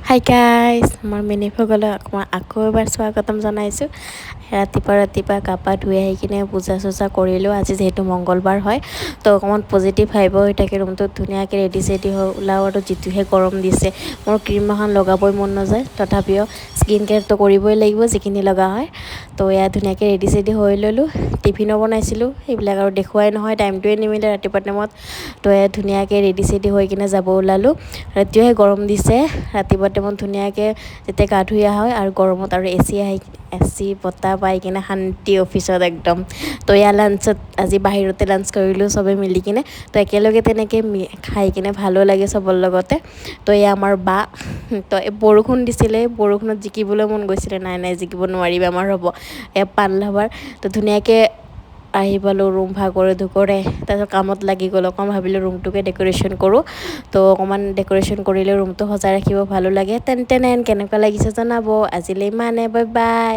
Hi guys মোৰ mini ভ্লগলৈ অকণমান আকৌ এবাৰ স্বাগতম জনাইছোঁ। ৰাতিপুৱা গা পা ধুই আহি কিনে পূজা চূজা কৰিলোঁ। আজি যিহেতু মংগলবাৰ হয় তো অকণমান পজিটিভ ভাইব হৈ থাকে। ৰুমটোত ধুনীয়াকৈ ৰেডি চেডি হৈ ওলাওঁ আৰু যিটোহে গৰম দিছে মোৰ ক্ৰীম এখন লগাবই মন নাযায়। তথাপিও স্কিন কেয়াৰটো কৰিবই লাগিব যিখিনি লগা হয়। তো এয়া ধুনীয়াকৈ ৰেডি চেডি হৈ ল'লোঁ। টিফিনো বনাইছিলোঁ, সেইবিলাক আৰু দেখুৱাই নহয়, টাইমটোৱে নিমিলে ৰাতিপুৱা টাইমত। তো এয়া ধুনীয়াকৈ ৰেডি চেডি হৈ কিনে যাব ওলালোঁ। ৰাতিহে গৰম দিছে। ৰাতিপুৱা টাইমত ধুনীয়াকৈ যেতিয়া গা ধুই অহা হয় আৰু গৰমত আৰু এ চি বতাহ পাই কিনে শান্তি অফিচত একদম। তো এয়া লাঞ্চত আজি বাহিৰতে লাঞ্চ কৰিলোঁ চবে মিলি কিনে। তো একেলগে তেনেকৈ খাই কিনে ভালো লাগে চবৰ লগতে। তো এয়া আমাৰ বা তো বৰষুণ দিছিলে, বৰষুণত জিকিবলৈ মন গৈছিলে, নাই জিকিব নোৱাৰিম আমাৰ হ'ব এয়া পাণ লভাৰ। তো ধুনীয়াকৈ আহি পালোঁ ৰুম ভাগৰে ধুকৰে, তাৰপিছত কামত লাগি গ'ল। অকণমান ভাবিলোঁ ৰুমটোকে ডেক'ৰেশ্যন কৰোঁ। তো অকণমান ডেক'ৰেশ্যন কৰিলে ৰুমটো সজাই ৰাখিব ভালো লাগে। তেন কেনেকুৱা লাগিছে জনাব। আজিলৈ ইমানে, বাই বাই।